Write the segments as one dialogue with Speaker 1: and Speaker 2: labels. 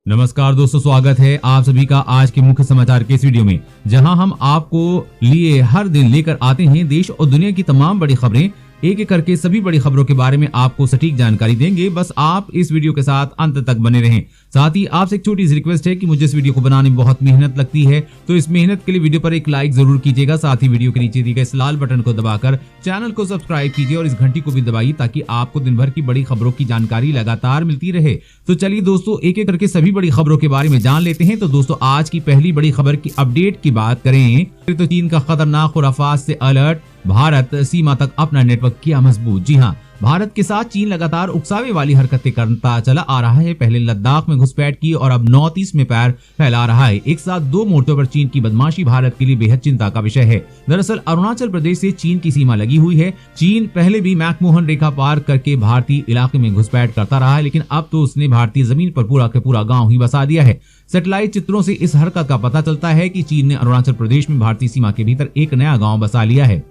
Speaker 1: नमस्कार दोस्तों, स्वागत है आप सभी का आज के मुख्य समाचार के इस वीडियो में, जहां हम आपको लिए हर दिन लेकर आते हैं देश और दुनिया की तमाम बड़ी खबरें। एक एक करके सभी बड़ी खबरों के बारे में आपको सटीक जानकारी देंगे। बस आप इस वीडियो के साथ अंत तक बने रहें। साथ ही आपसे एक छोटी सी रिक्वेस्ट है कि मुझे इस वीडियो को बनाने में बहुत मेहनत लगती है, तो इस मेहनत के लिए वीडियो पर एक लाइक जरूर कीजिएगा। साथ ही वीडियो के नीचे दिए गए इस लाल बटन को दबाकर चैनल को सब्सक्राइब कीजिए और इस घंटी को भी दबाइए ताकि आपको दिन भर की बड़ी खबरों की जानकारी लगातार मिलती रहे। तो चलिए दोस्तों, एक एक करके सभी बड़ी खबरों के बारे में जान लेते हैं। तो दोस्तों, आज की पहली बड़ी खबर की अपडेट की बात करें तो चीन का खतरनाक खुराफात से अलर्ट, भारत सीमा तक अपना नेटवर्क किया मजबूत। जी हां, भारत के साथ चीन लगातार उकसावे वाली हरकतें करता चला आ रहा है। पहले लद्दाख में घुसपैठ की और अब नॉर्थ ईस्ट में पैर फैला रहा है। एक साथ दो मोर्चों पर चीन की बदमाशी भारत के लिए बेहद चिंता का विषय है। दरअसल अरुणाचल प्रदेश से चीन की सीमा लगी हुई है। चीन पहले भी मैकमोहन रेखा पार करके भारतीय इलाके में घुसपैठ करता रहा है, लेकिन अब तो उसने भारतीय जमीन पर पूरा का पूरा गाँव ही बसा दिया है। सैटेलाइट चित्रों से इस हरकत का पता चलता है कि चीन ने अरुणाचल प्रदेश में भारतीय सीमा के भीतर एक नया गाँव बसा लिया है।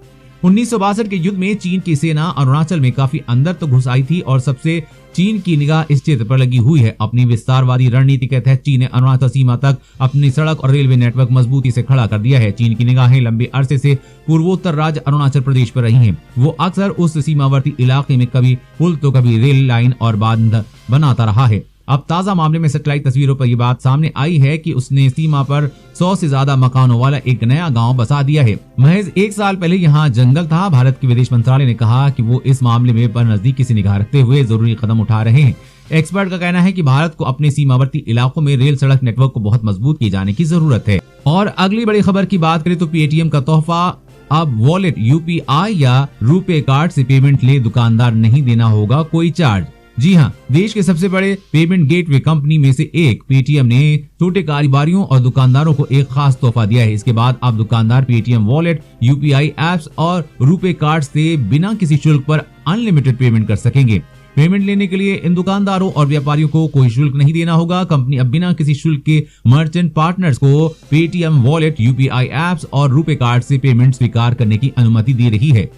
Speaker 1: 1962 के युद्ध में चीन की सेना अरुणाचल में काफी अंदर तो घुस आई थी और सबसे चीन की निगाह इस क्षेत्र पर लगी हुई है। अपनी विस्तारवादी रणनीति के तहत चीन ने अरुणाचल सीमा तक अपनी सड़क और रेलवे नेटवर्क मजबूती से खड़ा कर दिया है। चीन की निगाहें लंबे अरसे से पूर्वोत्तर राज्य अरुणाचल प्रदेश पर रही हैं। वो अक्सर उस सीमावर्ती इलाके में कभी पुल तो कभी रेल लाइन और बांध बनाता रहा है। अब ताजा मामले में सैटेलाइट तस्वीरों पर यह बात सामने आई है कि उसने सीमा पर 100 से ज्यादा मकानों वाला एक नया गांव बसा दिया है। महज एक साल पहले यहां जंगल था। भारत के विदेश मंत्रालय ने कहा कि वो इस मामले में पर नजदीकी से निगाह रखते हुए जरूरी कदम उठा रहे हैं। एक्सपर्ट का कहना है कि भारत को अपने सीमावर्ती इलाकों में रेल सड़क नेटवर्क को बहुत मजबूत किए जाने की जरूरत है। और अगली बड़ी खबर की बात करें तो पेटीएम का तोहफा, अब वॉलेट, यूपीआई या रुपे कार्ड से पेमेंट ले दुकानदार नहीं देना होगा कोई चार्ज। जी हां, देश के सबसे बड़े पेमेंट गेटवे कंपनी में से एक पेटीएम ने छोटे कारोबारियों और दुकानदारों को एक खास तोहफा दिया है। इसके बाद अब दुकानदार पेटीएम वॉलेट, यूपीआई एप्स और रुपे कार्ड से बिना किसी शुल्क पर अनलिमिटेड पेमेंट कर सकेंगे। पेमेंट लेने के लिए इन दुकानदारों और व्यापारियों को कोई शुल्क नहीं देना होगा। कंपनी अब बिना किसी शुल्क के मर्चेंट पार्टनर्स को पेटीएम वॉलेट, यूपीआई एप्स और रुपे कार्ड से पेमेंट स्वीकार करने की अनुमति दे रही है।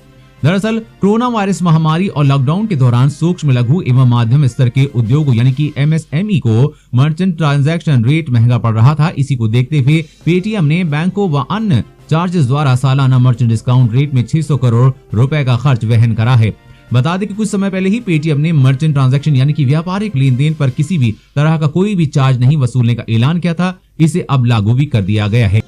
Speaker 1: दरअसल कोरोना वायरस महामारी और लॉकडाउन के दौरान सूक्ष्म, लघु एवं माध्यम स्तर के उद्योगों यानी कि एमएसएमई को मर्चेंट ट्रांजैक्शन रेट महंगा पड़ रहा था। इसी को देखते हुए पेटीएम ने बैंकों व अन्य चार्जेस द्वारा सालाना मर्चेंट डिस्काउंट रेट में 600 करोड़ रुपए का खर्च वहन करा है। बता दें कि कुछ समय पहले ही पेटीएम ने मर्चेंट ट्रांजैक्शन यानी कि व्यापारिक लेन देन पर किसी भी तरह का कोई भी चार्ज नहीं वसूलने का ऐलान किया था। इसे अब लागू भी कर दिया गया है।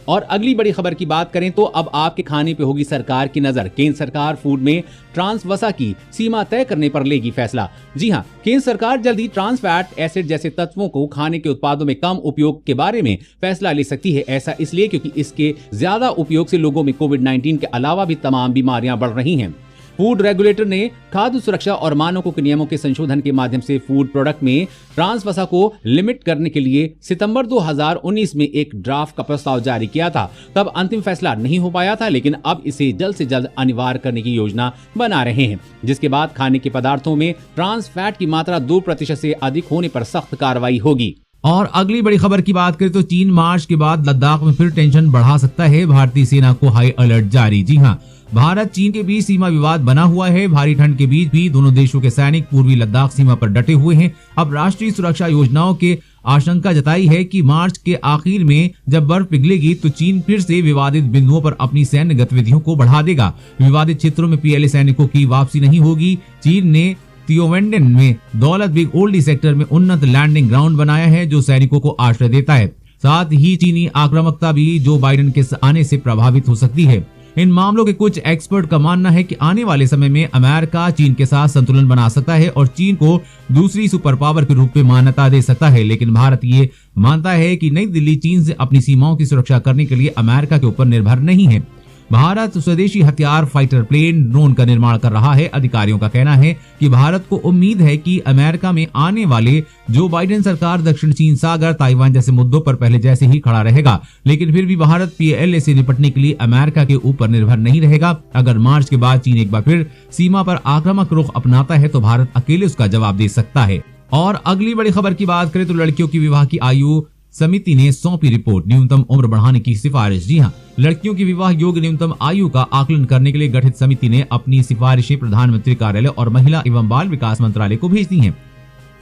Speaker 2: और अगली बड़ी खबर की बात करें तो अब आपके खाने पे होगी सरकार की नजर। केंद्र सरकार फूड में ट्रांस वसा की सीमा तय करने पर लेगी फैसला। जी हां, केंद्र सरकार जल्द ही ट्रांस फैट एसिड जैसे तत्वों को खाने के उत्पादों में कम उपयोग के बारे में फैसला ले सकती है। ऐसा इसलिए क्योंकि इसके ज्यादा उपयोग से लोगों में कोविड-19 के अलावा भी तमाम बीमारियां बढ़ रही हैं। फूड रेगुलेटर ने खाद्य सुरक्षा और मानकों के नियमों के संशोधन के माध्यम से फूड प्रोडक्ट में ट्रांस वसा को लिमिट करने के लिए सितंबर 2019 में एक ड्राफ्ट का प्रस्ताव जारी किया था। तब अंतिम फैसला नहीं हो पाया था, लेकिन अब इसे जल्द से जल्द अनिवार्य करने की योजना बना रहे हैं, जिसके बाद खाने के पदार्थों में ट्रांस फैट की मात्रा 2% से अधिक होने पर सख्त कार्रवाई होगी।
Speaker 1: और अगली बड़ी खबर की बात करें तो चीन मार्च के बाद लद्दाख में फिर टेंशन बढ़ा सकता है। भारतीय सेना को हाई अलर्ट जारी। जी हां, भारत चीन के बीच सीमा विवाद बना हुआ है। भारी ठंड के बीच भी दोनों देशों के सैनिक पूर्वी लद्दाख सीमा पर डटे हुए हैं। अब राष्ट्रीय सुरक्षा योजनाओं के आशंका जताई है कि मार्च के आखिर में जब बर्फ पिघलेगी तो चीन फिर से विवादित बिंदुओं पर अपनी सैन्य गतिविधियों को बढ़ा देगा। विवादित क्षेत्रों में पीएलए सैनिकों की वापसी नहीं होगी। चीन ने तियोवेंडन में दौलत बिग ओल्डी सेक्टर में उन्नत लैंडिंग ग्राउंड बनाया है जो सैनिकों को आश्रय देता है। साथ ही चीनी आक्रामकता भी जो बाइडेन के आने से प्रभावित हो सकती है। इन मामलों के कुछ एक्सपर्ट का मानना है कि आने वाले समय में अमेरिका चीन के साथ संतुलन बना सकता है और चीन को दूसरी सुपर पावर के रूप में मान्यता दे सकता है। लेकिन भारत ये मानता है कि नई दिल्ली चीन से अपनी सीमाओं की सुरक्षा करने के लिए अमेरिका के ऊपर निर्भर नहीं है। भारत स्वदेशी हथियार, फाइटर प्लेन, ड्रोन का निर्माण कर रहा है। अधिकारियों का कहना है कि भारत को उम्मीद है कि अमेरिका में आने वाले जो बाइडेन सरकार दक्षिण चीन सागर, ताइवान जैसे मुद्दों पर पहले जैसे ही खड़ा रहेगा, लेकिन फिर भी भारत पीएलए से निपटने के लिए अमेरिका के ऊपर निर्भर नहीं रहेगा। अगर मार्च के बाद चीन एक बार फिर सीमा पर आक्रामक रुख अपनाता है तो भारत अकेले उसका जवाब दे सकता है। और अगली बड़ी खबर की बात करें तो लड़कियों की विवाह की आयु समिति ने सौंपी रिपोर्ट, न्यूनतम उम्र बढ़ाने की सिफारिश। जी हां, लड़कियों की विवाह योग्य न्यूनतम आयु का आकलन करने के लिए गठित समिति ने अपनी सिफारिशें प्रधानमंत्री कार्यालय और महिला एवं बाल विकास मंत्रालय को भेज दी हैं।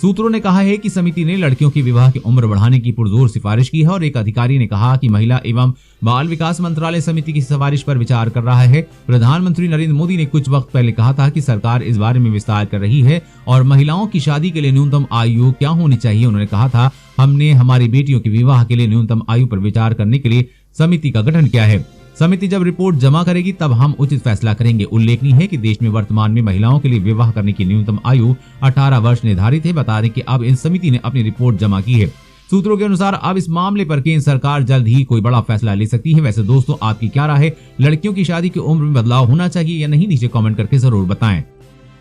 Speaker 1: सूत्रों ने कहा है कि समिति ने लड़कियों की विवाह की उम्र बढ़ाने की पुरजोर सिफारिश की है और एक अधिकारी ने कहा कि महिला एवं बाल विकास मंत्रालय समिति की सिफारिश पर विचार कर रहा है। प्रधानमंत्री नरेंद्र मोदी ने कुछ वक्त पहले कहा था कि सरकार इस बारे में विस्तार कर रही है और महिलाओं की शादी के लिए न्यूनतम आयु क्या होनी चाहिए। उन्होंने कहा था, हमने हमारी बेटियों के विवाह के लिए न्यूनतम आयु पर विचार करने के लिए समिति का गठन किया है। समिति जब रिपोर्ट जमा करेगी तब हम उचित फैसला करेंगे। उल्लेखनीय है कि देश में वर्तमान में महिलाओं के लिए विवाह करने की न्यूनतम आयु 18 वर्ष निर्धारित है। बता दें कि अब इन समिति ने अपनी रिपोर्ट जमा की है। सूत्रों के अनुसार अब इस मामले पर केंद्र सरकार जल्द ही कोई बड़ा फैसला ले सकती है। वैसे दोस्तों, आपकी क्या राय है? लड़कियों की शादी की उम्र में बदलाव होना चाहिए या नहीं? नीचे कमेंट करके जरूर बताएं।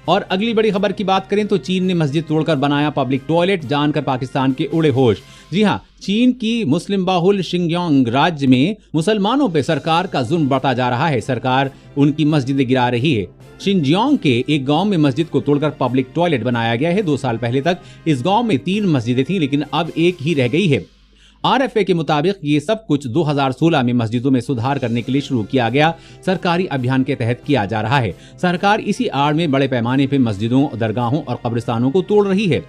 Speaker 2: और अगली बड़ी खबर की बात करें तो चीन ने मस्जिद तोड़कर बनाया पब्लिक टॉयलेट, जानकर पाकिस्तान के उड़े होश। जी हां, चीन की मुस्लिम बाहुल शिंगयांग राज्य में मुसलमानों पर सरकार का जुल्म बढ़ता जा रहा है। सरकार उनकी मस्जिदें गिरा रही है। शिंजियांग के एक गांव में मस्जिद को तोड़कर पब्लिक टॉयलेट बनाया गया है। 2 साल पहले तक इस गांव में 3 मस्जिदें थीं, लेकिन अब एक ही रह गई है। RFA के मुताबिक ये सब कुछ 2016 में मस्जिदों में सुधार करने के लिए शुरू किया गया सरकारी अभियान के तहत किया जा रहा है। सरकार इसी आड़ में बड़े पैमाने पर मस्जिदों, दरगाहों और कब्रिस्तानों को तोड़ रही है।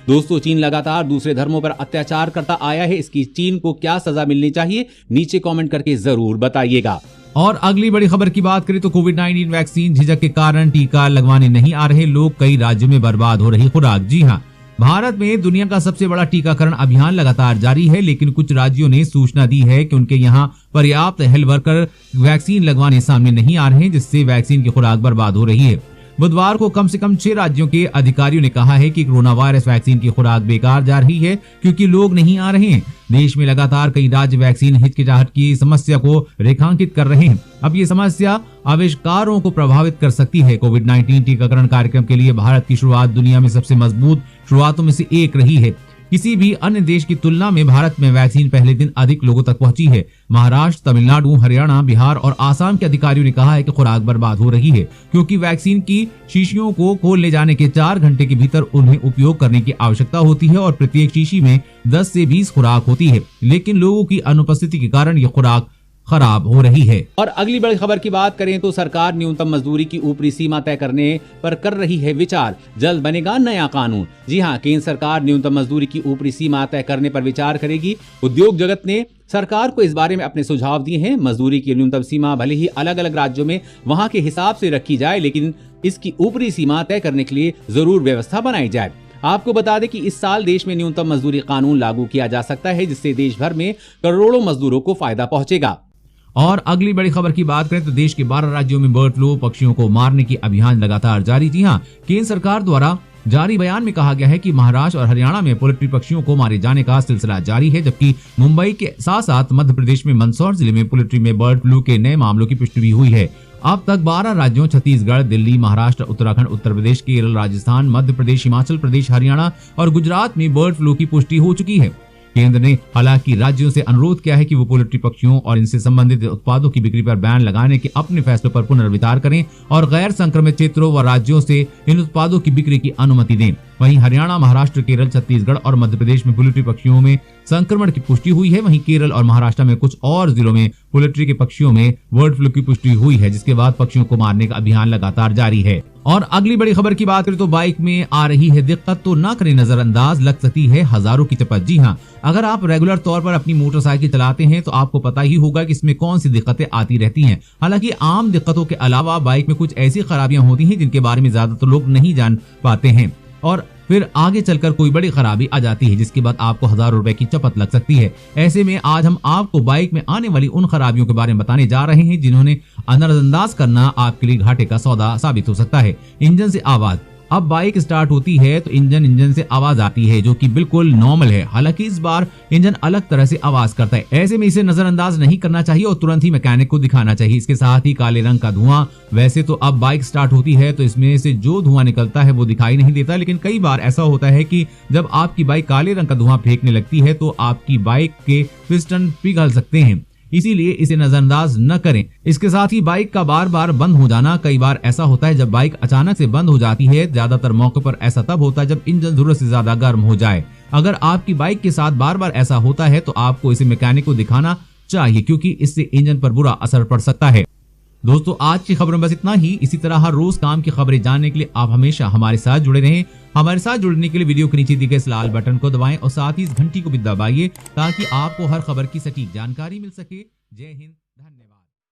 Speaker 2: दोस्तों, चीन लगातार दूसरे धर्मों पर अत्याचार करता आया है। इसकी चीन को क्या सजा मिलनी चाहिए? नीचे कमेंट करके जरूर बताइएगा।
Speaker 1: और अगली बड़ी खबर की बात करें तो कोविड-19 वैक्सीन झिझक के कारण टीका लगवाने नहीं आ रहे लोग, कई राज्यों में बर्बाद हो रही खुराक। जी हां, भारत में दुनिया का सबसे बड़ा टीकाकरण अभियान लगातार जारी है, लेकिन कुछ राज्यों ने सूचना दी है कि उनके यहां पर्याप्त हेल्थ वर्कर वैक्सीन लगवाने सामने नहीं आ रहे हैं, जिससे वैक्सीन की खुराक बर्बाद हो रही है। बुधवार को कम से कम 6 राज्यों के अधिकारियों ने कहा है कि कोरोना वायरस वैक्सीन की खुराक बेकार जा रही है क्योंकि लोग नहीं आ रहे हैं। देश में लगातार कई राज्य वैक्सीन हिचकिचाहट की समस्या को रेखांकित कर रहे हैं। अब ये समस्या आविष्कारों को प्रभावित कर सकती है। कोविड-19 टीकाकरण कार्यक्रम के लिए भारत की शुरुआत दुनिया में सबसे मजबूत शुरुआतों में से एक रही है। किसी भी अन्य देश की तुलना में भारत में वैक्सीन पहले दिन अधिक लोगों तक पहुंची है। महाराष्ट्र, तमिलनाडु, हरियाणा, बिहार और आसाम के अधिकारियों ने कहा है कि खुराक बर्बाद हो रही है क्योंकि वैक्सीन की शीशियों को खोलने जाने के 4 घंटे के भीतर उन्हें उपयोग करने की आवश्यकता होती है और प्रत्येक शीशी में 10 से 20 खुराक होती है, लेकिन लोगों की अनुपस्थिति के कारण यह खुराक खराब हो रही है।
Speaker 2: और अगली बड़ी खबर की बात करें तो सरकार न्यूनतम मजदूरी की ऊपरी सीमा तय करने पर कर रही है विचार, जल्द बनेगा नया कानून। जी हां, केंद्र सरकार न्यूनतम मजदूरी की ऊपरी सीमा तय करने पर विचार करेगी। उद्योग जगत ने सरकार को इस बारे में अपने सुझाव दिए हैं। मजदूरी की न्यूनतम सीमा भले ही अलग अलग राज्यों में वहां के हिसाब से रखी जाए, लेकिन इसकी ऊपरी सीमा तय करने के लिए जरूर व्यवस्था बनाई जाए। आपको बता दें कि इस साल देश में न्यूनतम मजदूरी कानून लागू किया जा सकता है, जिससे देश भर में करोड़ों मजदूरों को फायदा पहुंचेगा।
Speaker 1: और अगली बड़ी खबर की बात करें तो देश के 12 राज्यों में बर्ड फ्लू, पक्षियों को मारने की अभियान लगातार जारी। जी हां, केंद्र सरकार द्वारा जारी बयान में कहा गया है कि महाराष्ट्र और हरियाणा में पोल्ट्री पक्षियों को मारे जाने का सिलसिला जारी है, जबकि मुंबई के साथ साथ मध्य प्रदेश में मंदसौर जिले में पोल्ट्री में बर्ड फ्लू के नए मामलों की पुष्टि भी हुई है। अब तक 12 राज्यों छत्तीसगढ़, दिल्ली, महाराष्ट्र, उत्तराखंड, उत्तर प्रदेश, केरल, राजस्थान, मध्य प्रदेश, हिमाचल प्रदेश, हरियाणा और गुजरात में बर्ड फ्लू की पुष्टि हो चुकी है। केंद्र ने हालांकि राज्यों से अनुरोध किया है कि वो पोल्ट्री पक्षियों और इनसे संबंधित उत्पादों की बिक्री पर बैन लगाने के अपने फैसलों पर पुनर्विचार करें और गैर संक्रमित क्षेत्रों व राज्यों से इन उत्पादों की बिक्री की अनुमति दें। वहीं हरियाणा, महाराष्ट्र, केरल, छत्तीसगढ़ और मध्य प्रदेश में पोल्ट्री पक्षियों में संक्रमण की पुष्टि हुई है। वहीं केरल और महाराष्ट्र में कुछ और जिलों में पोल्ट्री के पक्षियों में बर्ड फ्लू की पुष्टि हुई है, जिसके बाद पक्षियों को मारने का अभियान लगातार जारी है। और अगली बड़ी खबर की बात करें तो बाइक में आ रही है दिक्कत तो ना करें नजरअंदाज, लग सकती है हजारों की चपत। जी हां, अगर आप रेगुलर तौर पर अपनी मोटरसाइकिल चलाते हैं तो आपको पता ही होगा कि इसमें कौन सी दिक्कतें आती रहती हैं। हालांकि आम दिक्कतों के अलावा बाइक में कुछ ऐसी खराबियां होती हैं जिनके बारे में ज्यादातर लोग नहीं जान पाते हैं और फिर आगे चलकर कोई बड़ी खराबी आ जाती है, जिसके बाद आपको हजारों रुपए की चपत लग सकती है। ऐसे में आज हम आपको बाइक में आने वाली उन खराबियों के बारे में बताने जा रहे हैं जिन्होंने नजरअंदाज करना आपके लिए घाटे का सौदा साबित हो सकता है। इंजन से आवाज, अब बाइक स्टार्ट होती है तो इंजन से आवाज आती है जो कि बिल्कुल नॉर्मल है। हालांकि इस बार इंजन अलग तरह से आवाज करता है। ऐसे में इसे नजरअंदाज नहीं करना चाहिए और तुरंत ही मैकेनिक को दिखाना चाहिए। इसके साथ ही काले रंग का धुआं, वैसे तो अब बाइक स्टार्ट होती है तो इसमें से जो धुआं निकलता है वो दिखाई नहीं देता, लेकिन कई बार ऐसा होता है कि जब आपकी बाइक काले रंग का धुआं फेंकने लगती है तो आपकी बाइक के पिस्टन पिघल सकते हैं, इसीलिए इसे नजरअंदाज न करें। इसके साथ ही बाइक का बार बार बंद हो जाना, कई बार ऐसा होता है जब बाइक अचानक से बंद हो जाती है। ज्यादातर मौके पर ऐसा तब होता है जब इंजन जरूरत से ज्यादा गर्म हो जाए। अगर आपकी बाइक के साथ बार बार ऐसा होता है तो आपको इसे मैकेनिक को दिखाना चाहिए, क्योंकि इससे इंजन पर बुरा असर पड़ सकता है। दोस्तों आज की खबरों में बस इतना ही। इसी तरह हर रोज काम की खबरें जानने के लिए आप हमेशा हमारे साथ जुड़े रहें। हमारे साथ जुड़ने के लिए वीडियो के नीचे दिए गए इस लाल बटन को दबाएं और साथ ही इस घंटी को भी दबाइए ताकि आपको हर खबर की सटीक जानकारी मिल सके। जय हिंद, धन्यवाद।